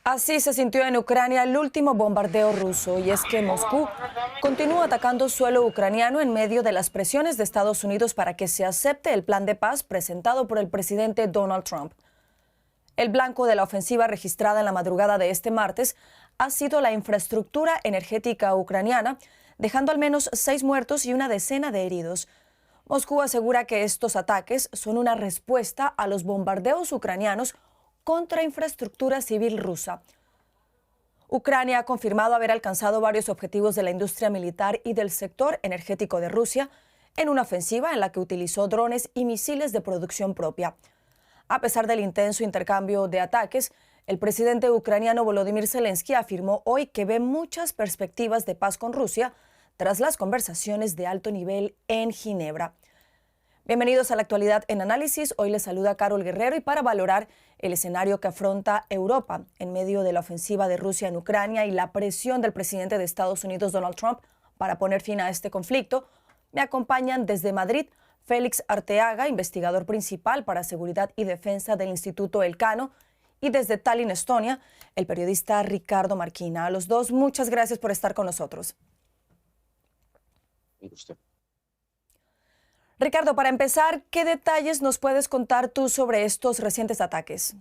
Así se sintió en Ucrania el último bombardeo ruso, y es que Moscú continúa atacando suelo ucraniano en medio de las presiones de Estados Unidos para que se acepte el plan de paz presentado por el presidente Donald Trump. El blanco de la ofensiva registrada en la madrugada de este martes ha sido la infraestructura energética ucraniana, dejando al menos 6 muertos y una decena de heridos. Moscú asegura que estos ataques son una respuesta a los bombardeos ucranianos contra infraestructura civil rusa. Ucrania ha confirmado haber alcanzado varios objetivos de la industria militar y del sector energético de Rusia en una ofensiva en la que utilizó drones y misiles de producción propia. A pesar del intenso intercambio de ataques, el presidente ucraniano Volodymyr Zelensky afirmó hoy que ve muchas perspectivas de paz con Rusia tras las conversaciones de alto nivel en Ginebra. Bienvenidos a la actualidad en análisis. Hoy les saluda Carol Guerrero y para valorar el escenario que afronta Europa en medio de la ofensiva de Rusia en Ucrania y la presión del presidente de Estados Unidos, Donald Trump, para poner fin a este conflicto, me acompañan desde Madrid Félix Arteaga, investigador principal para seguridad y defensa del Instituto Elcano, y desde Tallinn, Estonia, el periodista Ricardo Marquina. A los dos, muchas gracias por estar con nosotros. Un gusto. Ricardo, para empezar, ¿qué detalles nos puedes contar tú sobre estos recientes ataques?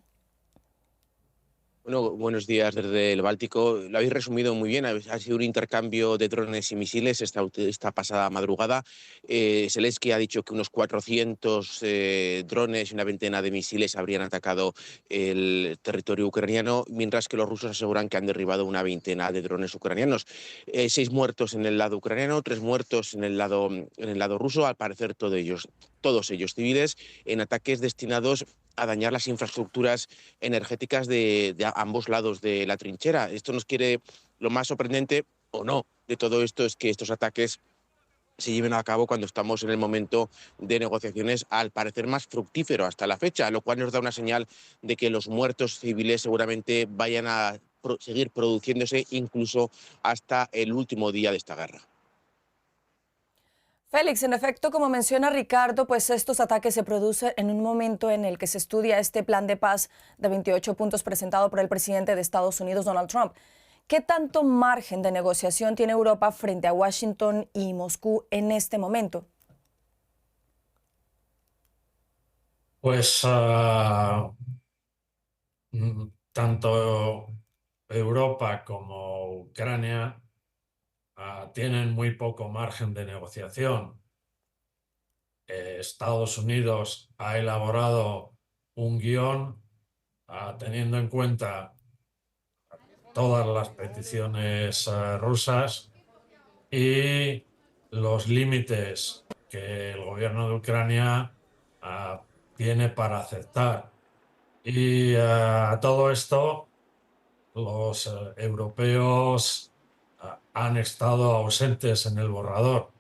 Bueno, buenos días desde el Báltico. Lo habéis resumido muy bien. Ha sido un intercambio de drones y misiles esta pasada madrugada. Zelensky ha dicho que unos 400 drones y una veintena de misiles habrían atacado el territorio ucraniano, mientras que los rusos aseguran que han derribado una veintena de drones ucranianos. 6 muertos en el lado ucraniano, 3 muertos en el lado ruso, al parecer todos ellos civiles, en ataques destinados a dañar las infraestructuras energéticas de ambos lados de la trinchera. Esto nos quiere, lo más sorprendente o no de todo esto es que estos ataques se lleven a cabo cuando estamos en el momento de negociaciones, al parecer más fructífero hasta la fecha, lo cual nos da una señal de que los muertos civiles seguramente vayan a seguir produciéndose incluso hasta el último día de esta guerra. Félix, en efecto, como menciona Ricardo, pues estos ataques se producen en un momento en el que se estudia este plan de paz de 28 puntos presentado por el presidente de Estados Unidos, Donald Trump. ¿Qué tanto margen de negociación tiene Europa frente a Washington y Moscú en este momento? Pues tanto Europa como Ucrania tienen muy poco margen de negociación. Estados Unidos ha elaborado un guión teniendo en cuenta todas las peticiones rusas y los límites que el gobierno de Ucrania tiene para aceptar. Y a todo esto, los europeos han estado ausentes en el borrador.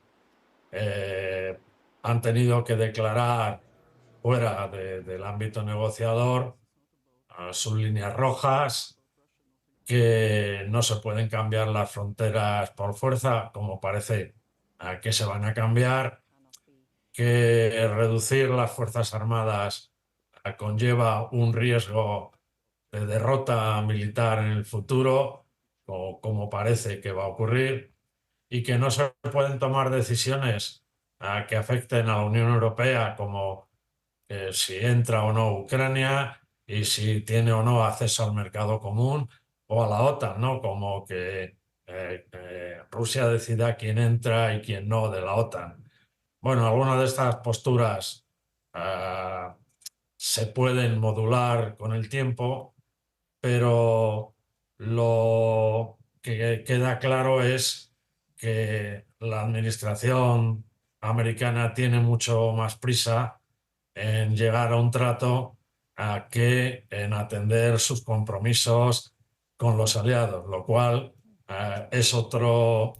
Han tenido que declarar fuera del ámbito negociador sus líneas rojas, que no se pueden cambiar las fronteras por fuerza, como parece que se van a cambiar, que reducir las Fuerzas Armadas conlleva un riesgo de derrota militar en el futuro, como parece que va a ocurrir, y que no se pueden tomar decisiones que afecten a la Unión Europea, como si entra o no Ucrania y si tiene o no acceso al mercado común, o a la OTAN, ¿no? Como que Rusia decida quién entra y quién no de la OTAN. Bueno, algunas de estas posturas se pueden modular con el tiempo, pero lo que queda claro es que la administración americana tiene mucho más prisa en llegar a un trato que en atender sus compromisos con los aliados, lo cual es otro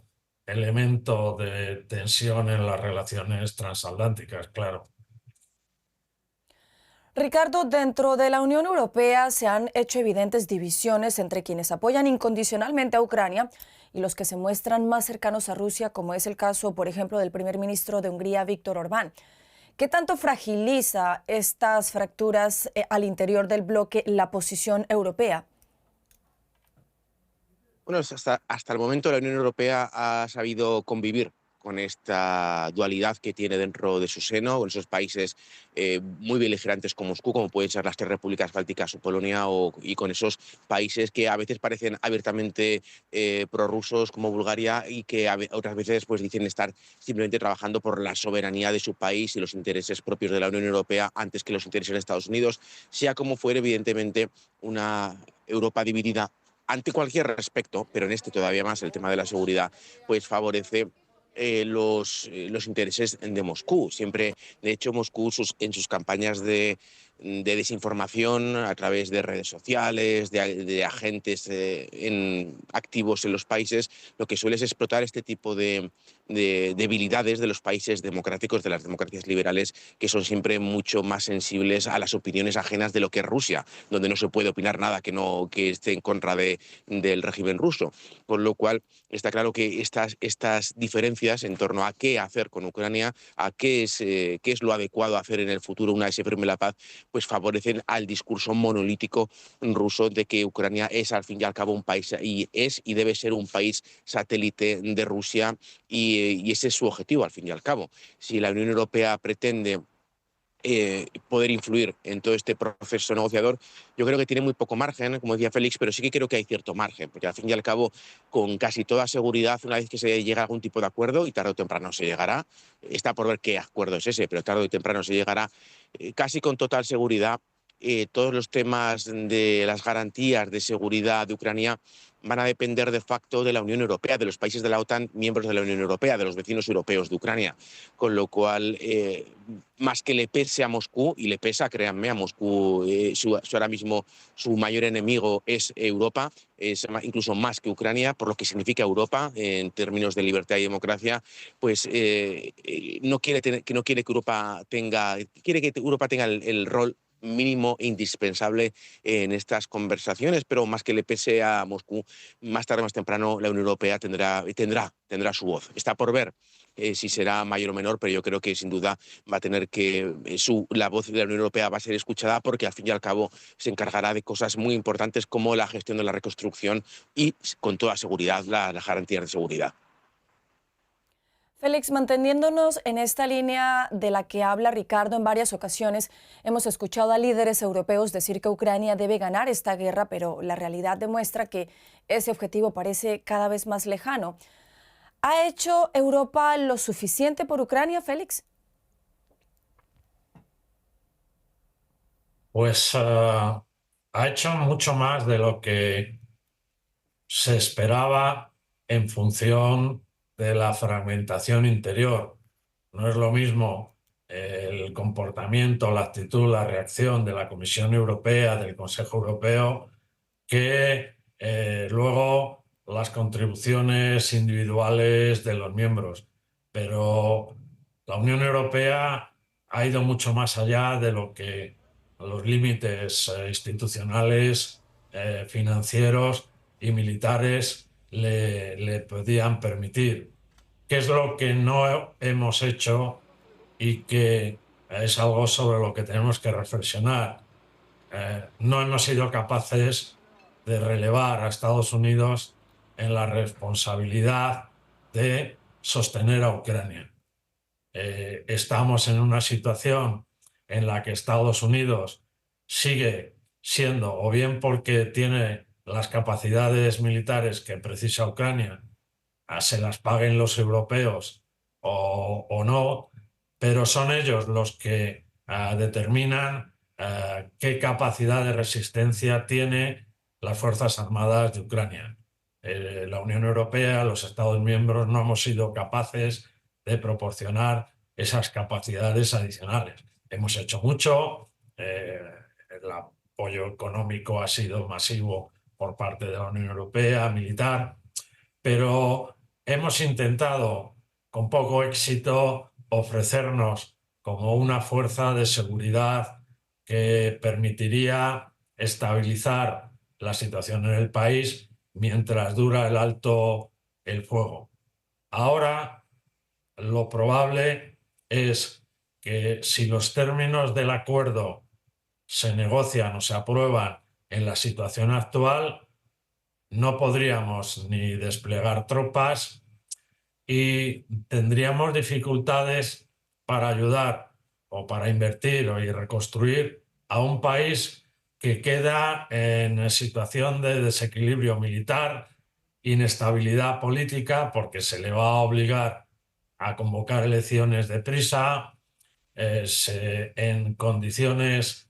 elemento de tensión en las relaciones transatlánticas, claro. Ricardo, dentro de la Unión Europea se han hecho evidentes divisiones entre quienes apoyan incondicionalmente a Ucrania y los que se muestran más cercanos a Rusia, como es el caso, por ejemplo, del primer ministro de Hungría, Viktor Orbán. ¿Qué tanto fragiliza estas fracturas al interior del bloque la posición europea? Bueno, hasta el momento la Unión Europea ha sabido convivir con esta dualidad que tiene dentro de su seno, con esos países muy beligerantes con Moscú, como pueden ser las tres repúblicas bálticas o Polonia, y con esos países que a veces parecen abiertamente prorrusos, como Bulgaria, y que otras veces pues, dicen estar simplemente trabajando por la soberanía de su país y los intereses propios de la Unión Europea antes que los intereses de Estados Unidos. Sea como fuere, evidentemente, una Europa dividida ante cualquier respecto, pero en este todavía más, el tema de la seguridad, pues favorece los intereses de Moscú. Siempre, de hecho, Moscú en sus campañas de desinformación a través de redes sociales, de agentes activos en los países, lo que suele es explotar este tipo de debilidades de los países democráticos, de las democracias liberales, que son siempre mucho más sensibles a las opiniones ajenas de lo que es Rusia, donde no se puede opinar nada que esté en contra del régimen ruso. Con lo cual, está claro que estas diferencias en torno a qué hacer con Ucrania, a qué es lo adecuado a hacer en el futuro una vez se firme la paz, pues favorecen al discurso monolítico ruso de que Ucrania es al fin y al cabo un país, y es y debe ser un país satélite de Rusia, y ese es su objetivo al fin y al cabo. Si la Unión Europea pretende poder influir en todo este proceso negociador, yo creo que tiene muy poco margen, como decía Félix, pero sí que creo que hay cierto margen, porque al fin y al cabo, con casi toda seguridad, una vez que se llega a algún tipo de acuerdo, y tarde o temprano se llegará, está por ver qué acuerdo es ese, pero tarde o temprano se llegará, casi con total seguridad, todos los temas de las garantías de seguridad de Ucrania van a depender de facto de la Unión Europea, de los países de la OTAN, miembros de la Unión Europea, de los vecinos europeos de Ucrania. Con lo cual, más que le pese a Moscú, y le pesa, créanme, a Moscú, ahora mismo su mayor enemigo es Europa, es incluso más que Ucrania, por lo que significa Europa en términos de libertad y democracia, pues no quiere que Europa tenga, quiere que Europa tenga el rol mínimo e indispensable en estas conversaciones, pero más que le pese a Moscú, más tarde o más temprano la Unión Europea tendrá su voz. Está por ver si será mayor o menor, pero yo creo que sin duda va a tener que la voz de la Unión Europea va a ser escuchada, porque al fin y al cabo se encargará de cosas muy importantes como la gestión de la reconstrucción y, con toda seguridad, las garantías de seguridad. Félix, manteniéndonos en esta línea de la que habla Ricardo en varias ocasiones, hemos escuchado a líderes europeos decir que Ucrania debe ganar esta guerra, pero la realidad demuestra que ese objetivo parece cada vez más lejano. ¿Ha hecho Europa lo suficiente por Ucrania, Félix? Pues ha hecho mucho más de lo que se esperaba en función de la fragmentación interior. No es lo mismo el comportamiento, la actitud, la reacción de la Comisión Europea, del Consejo Europeo, que luego las contribuciones individuales de los miembros. Pero la Unión Europea ha ido mucho más allá de lo que los límites institucionales, financieros y militares le podían permitir. ¿Qué es lo que no hemos hecho y que es algo sobre lo que tenemos que reflexionar? No hemos sido capaces de relevar a Estados Unidos en la responsabilidad de sostener a Ucrania. Estamos en una situación en la que Estados Unidos sigue siendo, o bien porque tiene las capacidades militares que precisa Ucrania, se las paguen los europeos o no, pero son ellos los que determinan qué capacidad de resistencia tiene las Fuerzas Armadas de Ucrania. La Unión Europea, los Estados miembros, no hemos sido capaces de proporcionar esas capacidades adicionales. Hemos hecho mucho, el apoyo económico ha sido masivo por parte de la Unión Europea, militar, pero hemos intentado con poco éxito ofrecernos como una fuerza de seguridad que permitiría estabilizar la situación en el país mientras dura el alto el fuego. Ahora lo probable es que, si los términos del acuerdo se negocian o se aprueban en la situación actual, no podríamos ni desplegar tropas y tendríamos dificultades para ayudar o para invertir y reconstruir a un país que queda en situación de desequilibrio militar, inestabilidad política, porque se le va a obligar a convocar elecciones deprisa, en condiciones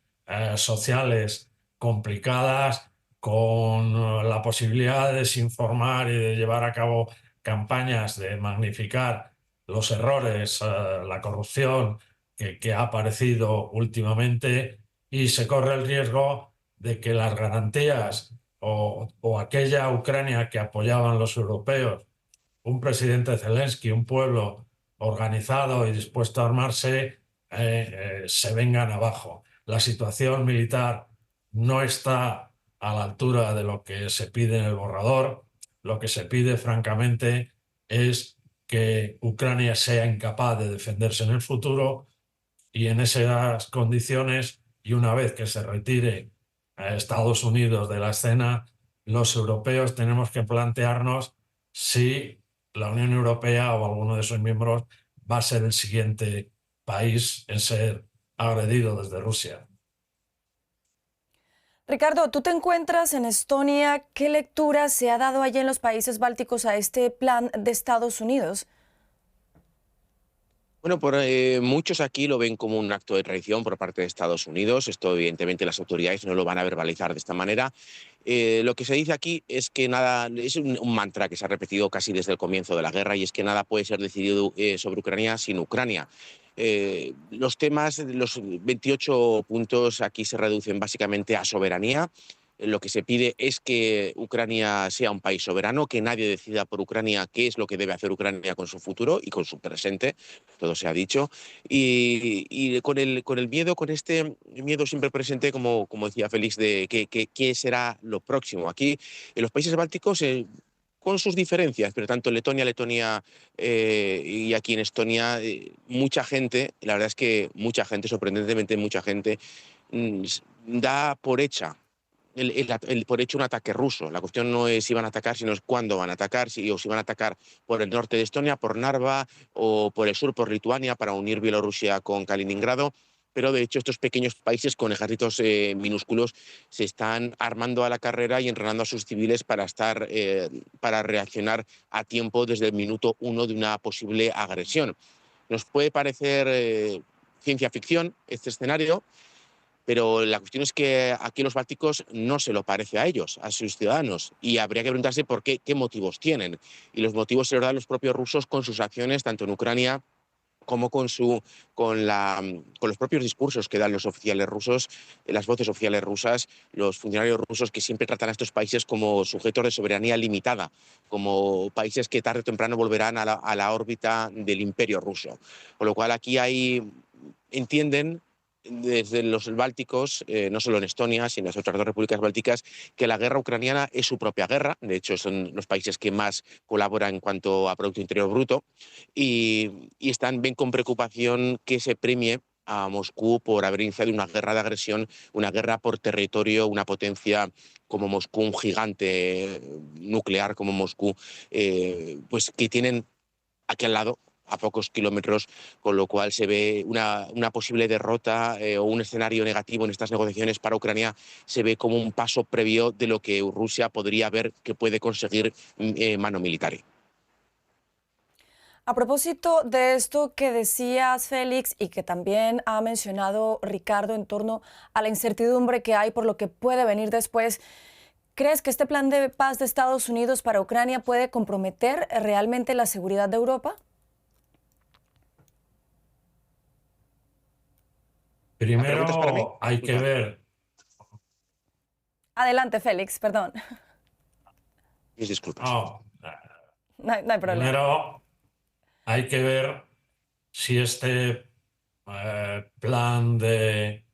sociales complicadas, con la posibilidad de desinformar y de llevar a cabo campañas de magnificar los errores, la corrupción que ha aparecido últimamente, y se corre el riesgo de que las garantías o aquella Ucrania que apoyaban los europeos, un presidente Zelensky, un pueblo organizado y dispuesto a armarse, se vengan abajo. La situación militar no está a la altura de lo que se pide en el borrador. Lo que se pide, francamente, es que Ucrania sea incapaz de defenderse en el futuro, y en esas condiciones, y una vez que se retire a Estados Unidos de la escena, los europeos tenemos que plantearnos si la Unión Europea o alguno de sus miembros va a ser el siguiente país en ser agredido desde Rusia. Ricardo, tú te encuentras en Estonia. ¿Qué lectura se ha dado allí en los países bálticos a este plan de Estados Unidos? Bueno, muchos aquí lo ven como un acto de traición por parte de Estados Unidos. Esto, evidentemente, las autoridades no lo van a verbalizar de esta manera. Lo que se dice aquí es que nada, es un mantra que se ha repetido casi desde el comienzo de la guerra, y es que nada puede ser decidido sobre Ucrania sin Ucrania. Los temas, los 28 puntos aquí se reducen básicamente a soberanía. Lo que se pide es que Ucrania sea un país soberano, que nadie decida por Ucrania qué es lo que debe hacer Ucrania con su futuro y con su presente, todo se ha dicho. Y con el miedo, con este miedo siempre presente, como decía Félix, de qué será lo próximo. Aquí, en los países bálticos, con sus diferencias, pero tanto en Letonia, y aquí en Estonia, mucha gente, la verdad es que mucha gente, sorprendentemente mucha gente, mm, da por hecha por hecho un ataque ruso. La cuestión no es si van a atacar, sino es cuándo van a atacar, o si van a atacar por el norte de Estonia, por Narva, o por el sur, por Lituania, para unir Bielorrusia con Kaliningrado. Pero de hecho estos pequeños países con ejércitos minúsculos se están armando a la carrera y entrenando a sus civiles para reaccionar a tiempo desde el minuto uno de una posible agresión. Nos puede parecer ciencia ficción este escenario, pero la cuestión es que aquí los bálticos no se lo parece a ellos, a sus ciudadanos, y habría que preguntarse por qué motivos tienen. Y los motivos se los dan los propios rusos con sus acciones, tanto en Ucrania como con los propios discursos que dan los oficiales rusos, las voces oficiales rusas, los funcionarios rusos, que siempre tratan a estos países como sujetos de soberanía limitada, como países que tarde o temprano volverán a la órbita del imperio ruso. Con lo cual aquí entienden desde los bálticos, no solo en Estonia, sino en las otras dos repúblicas bálticas, que la guerra ucraniana es su propia guerra. De hecho, son los países que más colaboran en cuanto a Producto Interior Bruto, y ven con preocupación que se premie a Moscú por haber iniciado una guerra de agresión, una guerra por territorio, una potencia como Moscú, un gigante nuclear como Moscú, pues que tienen aquí al lado, a pocos kilómetros, con lo cual se ve una posible derrota o un escenario negativo en estas negociaciones para Ucrania, se ve como un paso previo de lo que Rusia podría ver que puede conseguir mano militar. A propósito de esto que decías, Félix, y que también ha mencionado Ricardo en torno a la incertidumbre que hay por lo que puede venir después, ¿crees que este plan de paz de Estados Unidos para Ucrania puede comprometer realmente la seguridad de Europa? Primero hay que ver. Adelante, Félix, perdón. Mis disculpas. No hay problema. Primero hay que ver si este plan de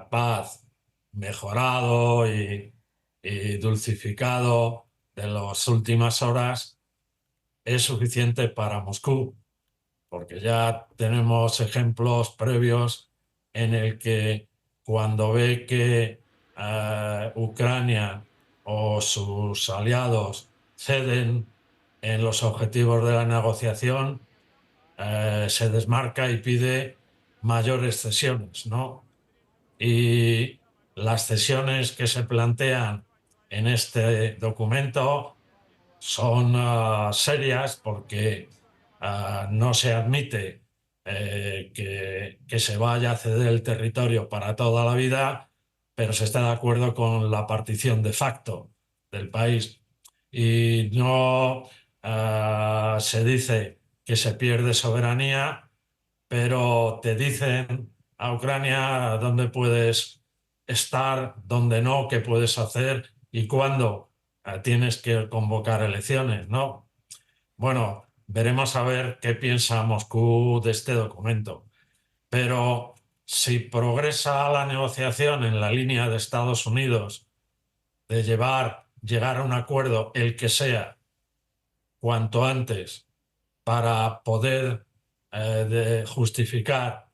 paz mejorado y dulcificado de las últimas horas es suficiente para Moscú, porque ya tenemos ejemplos previos en el que, cuando ve que Ucrania o sus aliados ceden en los objetivos de la negociación, se desmarca y pide mayores cesiones, ¿no? Y las cesiones que se plantean en este documento son serias porque no se admite que se vaya a ceder el territorio para toda la vida, pero se está de acuerdo con la partición de facto del país. Y no se dice que se pierde soberanía, pero te dicen a Ucrania dónde puedes estar, dónde no, qué puedes hacer y cuándo tienes que convocar elecciones, ¿no? Bueno, veremos a ver qué piensa Moscú de este documento. Pero si progresa la negociación en la línea de Estados Unidos de llegar a un acuerdo, el que sea, cuanto antes, para poder justificar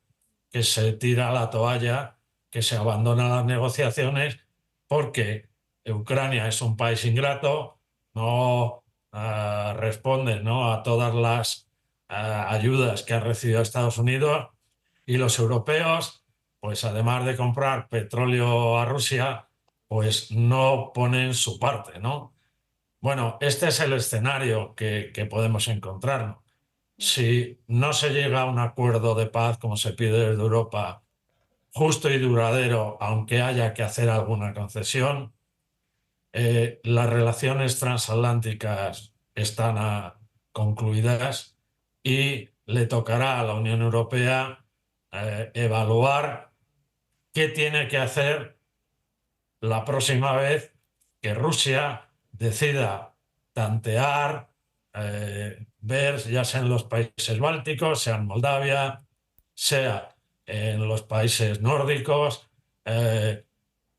que se tira la toalla, que se abandonan las negociaciones, porque Ucrania es un país ingrato, no responde, ¿no?, a todas las ayudas que ha recibido Estados Unidos, y los europeos, pues además de comprar petróleo a Rusia, pues no ponen su parte, ¿no? Bueno, este es el escenario que podemos encontrarnos. Si no se llega a un acuerdo de paz, como se pide desde Europa, justo y duradero, aunque haya que hacer alguna concesión, las relaciones transatlánticas están concluidas y le tocará a la Unión Europea evaluar qué tiene que hacer la próxima vez que Rusia decida tantear, ver, ya sea en los países bálticos, sea en Moldavia, sea en los países nórdicos,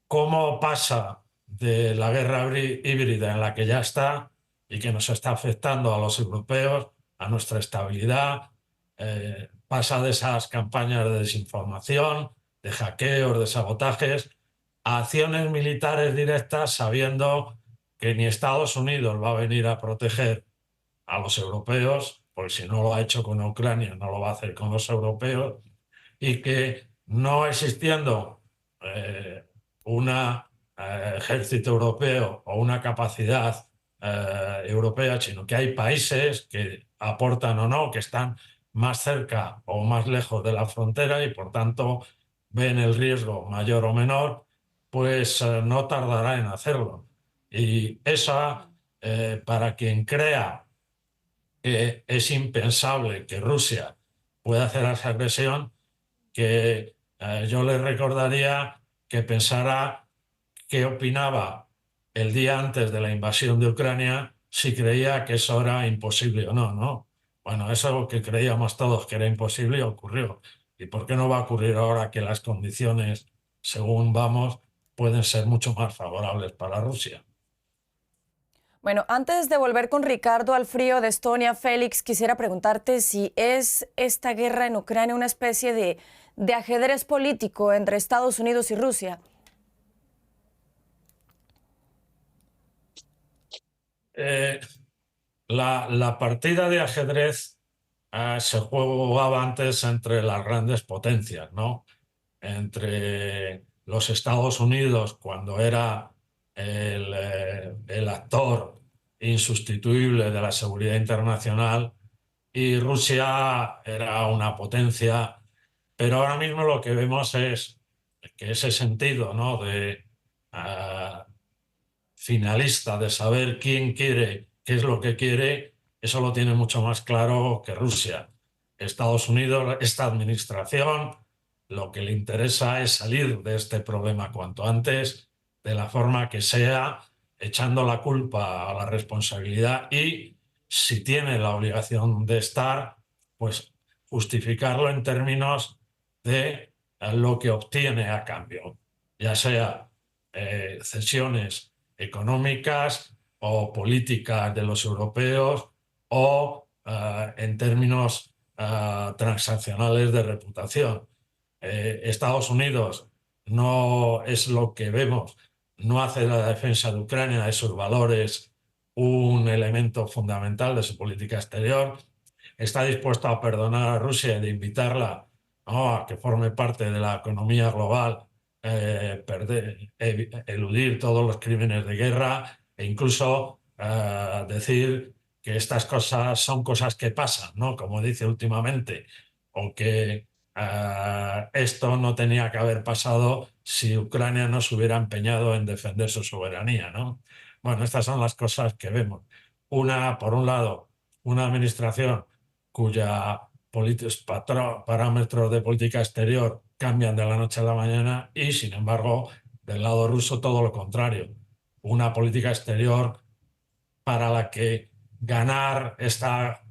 cómo pasa de la guerra híbrida en la que ya está y que nos está afectando a los europeos, a nuestra estabilidad, pasa de esas campañas de desinformación, de hackeos, de sabotajes, a acciones militares directas, sabiendo que ni Estados Unidos va a venir a proteger a los europeos, porque si no lo ha hecho con Ucrania, no lo va a hacer con los europeos, y que no existiendo un ejército europeo o una capacidad europea, sino que hay países que aportan o no, que están más cerca o más lejos de la frontera y por tanto ven el riesgo mayor o menor, pues no tardará en hacerlo. Y esa, para quien crea que es impensable que Rusia pueda hacer esa agresión, que yo le recordaría que pensara qué opinaba el día antes de la invasión de Ucrania, si creía que eso era imposible o no, ¿no? Bueno, eso que creíamos todos que era imposible ocurrió. ¿Y por qué no va a ocurrir ahora que las condiciones, según vamos, pueden ser mucho más favorables para Rusia? Bueno, antes de volver con Ricardo al frío de Estonia, Félix, quisiera preguntarte si es esta guerra en Ucrania una especie de ajedrez político entre Estados Unidos y Rusia. La partida de ajedrez se jugaba antes entre las grandes potencias, ¿no? Entre los Estados Unidos, cuando era el actor insustituible de la seguridad internacional, y Rusia era una potencia, pero ahora mismo lo que vemos es que ese sentido, ¿no?, de finalista, de saber quién quiere, qué es lo que quiere, eso lo tiene mucho más claro que Rusia. Estados Unidos, esta administración, lo que le interesa es salir de este problema cuanto antes, de la forma que sea, echando la culpa a la responsabilidad y, si tiene la obligación de estar, pues justificarlo en términos de lo que obtiene a cambio, ya sea cesiones económicas o políticas de los europeos o en términos transaccionales de reputación. Estados Unidos no es lo que vemos no hace de la defensa de Ucrania, de sus valores, un elemento fundamental de su política exterior. Está dispuesto a perdonar a Rusia y de invitarla, ¿no?, a que forme parte de la economía global, eludir todos los crímenes de guerra e incluso decir que estas cosas son cosas que pasan, ¿no?, como dice últimamente, o que esto no tenía que haber pasado si Ucrania no se hubiera empeñado en defender su soberanía, ¿no? Bueno, estas son las cosas que vemos. Por un lado, una administración cuya parámetros de política exterior cambian de la noche a la mañana y, sin embargo, del lado ruso todo lo contrario. Una política exterior para la que ganar esta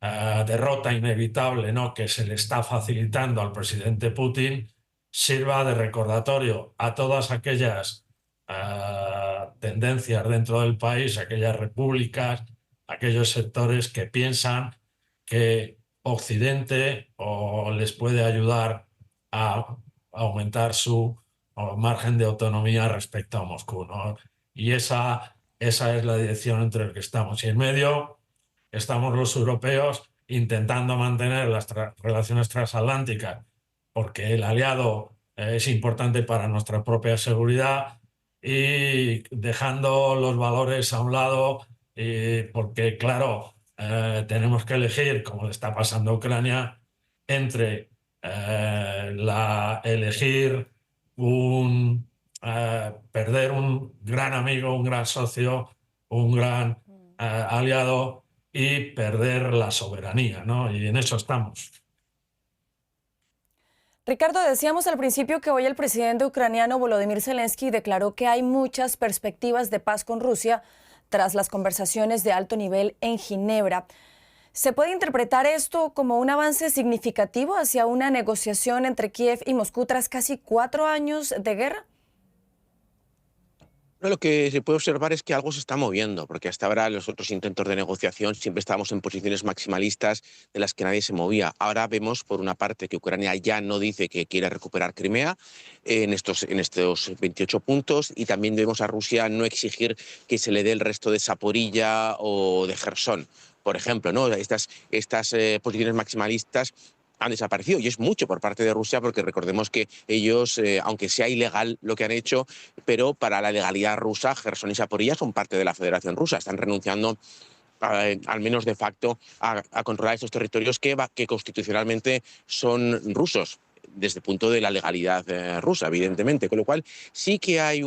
derrota inevitable, ¿no?, que se le está facilitando al presidente Putin, sirva de recordatorio a todas aquellas tendencias dentro del país, aquellas repúblicas, aquellos sectores que piensan que Occidente les puede ayudar a aumentar su margen de autonomía respecto a Moscú, ¿no? Y esa es la dirección entre la que estamos. Y en medio estamos los europeos intentando mantener las relaciones transatlánticas, porque el aliado es importante para nuestra propia seguridad, y dejando los valores a un lado, porque claro, tenemos que elegir, como le está pasando a Ucrania, entre elegir perder un gran amigo, un gran socio, un gran aliado, y perder la soberanía, ¿no? Y en eso estamos. Ricardo, decíamos al principio que hoy el presidente ucraniano Volodymyr Zelensky declaró que hay muchas perspectivas de paz con Rusia tras las conversaciones de alto nivel en Ginebra. ¿Se puede interpretar esto como un avance significativo hacia una negociación entre Kiev y Moscú tras casi 4 años de guerra? No, lo que se puede observar es que algo se está moviendo, porque hasta ahora los otros intentos de negociación siempre estábamos en posiciones maximalistas de las que nadie se movía. Ahora vemos, por una parte, que Ucrania ya no dice que quiere recuperar Crimea en estos 28 puntos, y también vemos a Rusia no exigir que se le dé el resto de Zaporilla o de Jersón, por ejemplo, ¿no? Estas posiciones maximalistas han desaparecido, y es mucho por parte de Rusia, porque recordemos que ellos, aunque sea ilegal lo que han hecho, pero para la legalidad rusa, Jersón y Zaporilla son parte de la Federación Rusa, están renunciando al menos de facto a controlar estos territorios que constitucionalmente son rusos, desde el punto de la legalidad rusa, evidentemente, con lo cual sí que hay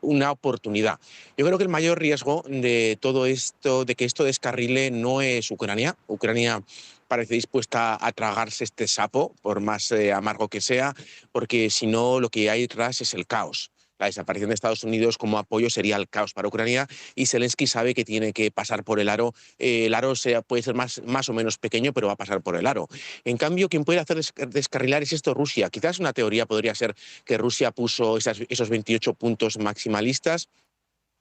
una oportunidad. Yo creo que el mayor riesgo de todo esto, de que esto descarrile, no es Ucrania. Ucrania parece dispuesta a tragarse este sapo, por más amargo que sea, porque si no, lo que hay detrás es el caos. La desaparición de Estados Unidos como apoyo sería el caos para Ucrania, y Zelensky sabe que tiene que pasar por el aro. El aro puede ser más o menos pequeño, pero va a pasar por el aro. En cambio, quien puede hacer descarrilar es esto, Rusia. Quizás una teoría podría ser que Rusia puso esos 28 puntos maximalistas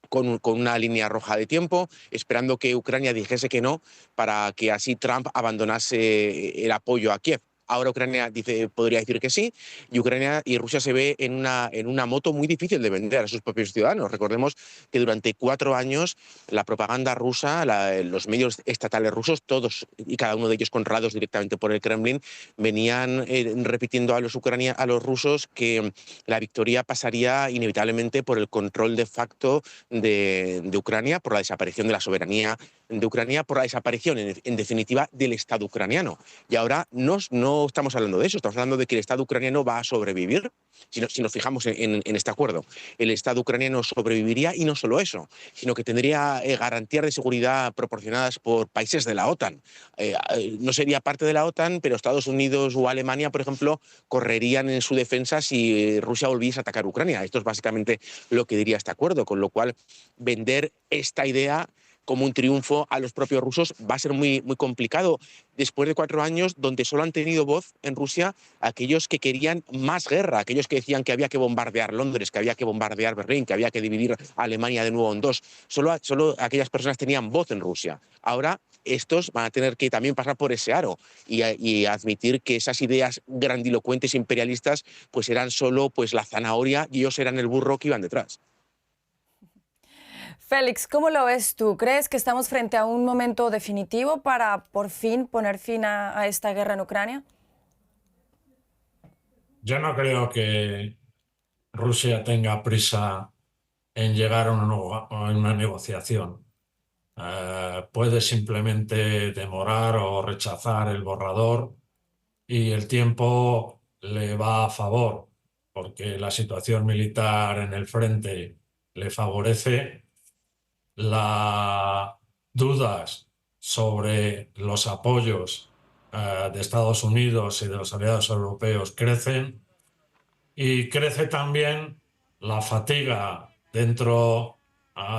con una línea roja de tiempo, esperando que Ucrania dijese que no, para que así Trump abandonase el apoyo a Kiev. Ahora Ucrania podría decir que sí, y Ucrania y Rusia se ve en una moto muy difícil de vender a sus propios ciudadanos. Recordemos que durante 4 años la propaganda rusa, los medios estatales rusos, todos y cada uno de ellos controlados directamente por el Kremlin, venían repitiendo a los rusos que la victoria pasaría inevitablemente por el control de facto de Ucrania, por la desaparición de la soberanía de Ucrania, por la desaparición, en definitiva, del Estado ucraniano. Y ahora no estamos hablando de eso, estamos hablando de que el Estado ucraniano va a sobrevivir, si nos fijamos en este acuerdo. El Estado ucraniano sobreviviría, y no solo eso, sino que tendría garantías de seguridad proporcionadas por países de la OTAN. No sería parte de la OTAN, pero Estados Unidos o Alemania, por ejemplo, correrían en su defensa si Rusia volviese a atacar Ucrania. Esto es básicamente lo que diría este acuerdo, con lo cual vender esta idea como un triunfo a los propios rusos va a ser muy, muy complicado. Después de 4 años donde solo han tenido voz en Rusia aquellos que querían más guerra, aquellos que decían que había que bombardear Londres, que había que bombardear Berlín, que había que dividir a Alemania de nuevo en dos. Solo aquellas personas tenían voz en Rusia. Ahora estos van a tener que también pasar por ese aro y admitir que esas ideas grandilocuentes imperialistas pues eran solo pues la zanahoria y ellos eran el burro que iban detrás. Félix, ¿cómo lo ves tú? ¿Crees que estamos frente a un momento definitivo para por fin poner fin a esta guerra en Ucrania? Yo no creo que Rusia tenga prisa en llegar a una negociación. Puede simplemente demorar o rechazar el borrador y el tiempo le va a favor, porque la situación militar en el frente le favorece. Las dudas sobre los apoyos de Estados Unidos y de los aliados europeos crecen, y crece también la fatiga dentro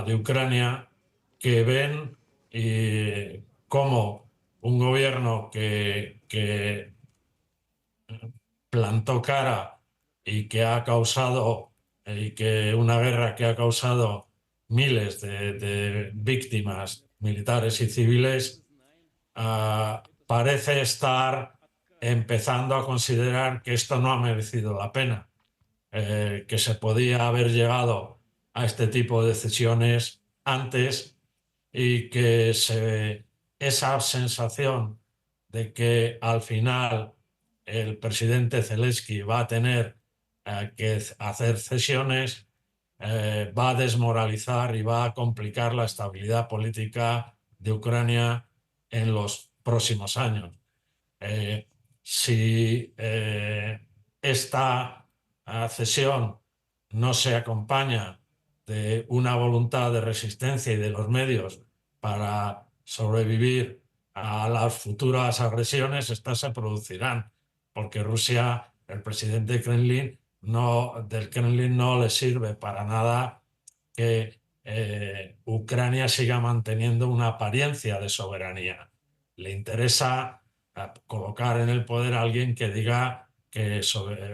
de Ucrania, que ven cómo un gobierno que plantó cara y que ha causado, y que una guerra que ha causado miles de víctimas militares y civiles, parece estar empezando a considerar que esto no ha merecido la pena, que se podía haber llegado a este tipo de decisiones antes, y que esa sensación de que al final el presidente Zelensky va a tener que hacer cesiones, va a desmoralizar y va a complicar la estabilidad política de Ucrania en los próximos años. Si esta cesión no se acompaña de una voluntad de resistencia y de los medios para sobrevivir a las futuras agresiones, estas se producirán, porque Rusia, el presidente del Kremlin no le sirve para nada que Ucrania siga manteniendo una apariencia de soberanía. Le interesa colocar en el poder a alguien que diga que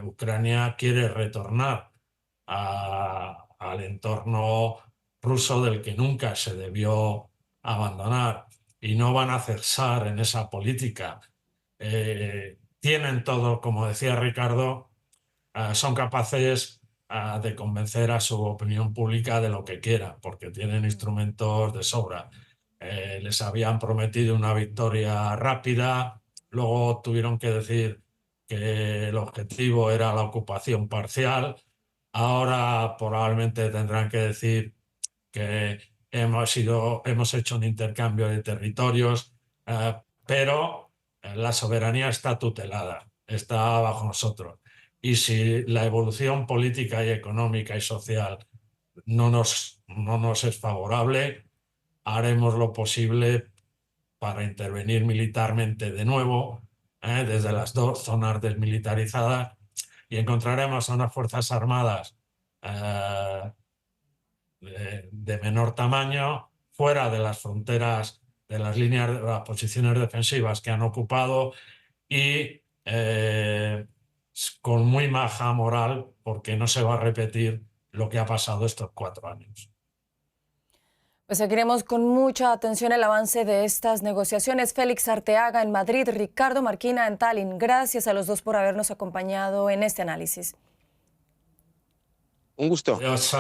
Ucrania quiere retornar al entorno ruso del que nunca se debió abandonar, y no van a cesar en esa política. Tienen todo, como decía Ricardo, son capaces de convencer a su opinión pública de lo que quiera, porque tienen instrumentos de sobra. Les habían prometido una victoria rápida, luego tuvieron que decir que el objetivo era la ocupación parcial, ahora probablemente tendrán que decir que hemos hecho un intercambio de territorios, pero la soberanía está tutelada, está bajo nosotros. Y si la evolución política y económica y social no nos es favorable, haremos lo posible para intervenir militarmente de nuevo, desde las dos zonas desmilitarizadas, y encontraremos a unas fuerzas armadas de menor tamaño fuera de las fronteras, de las líneas, de las posiciones defensivas que han ocupado, y con muy baja moral, porque no se va a repetir lo que ha pasado estos 4 años. Pues seguiremos con mucha atención el avance de estas negociaciones. Félix Arteaga en Madrid, Ricardo Marquina en Tallinn. Gracias a los dos por habernos acompañado en este análisis. Un gusto. Adiós,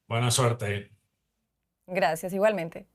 buena suerte. Gracias, igualmente.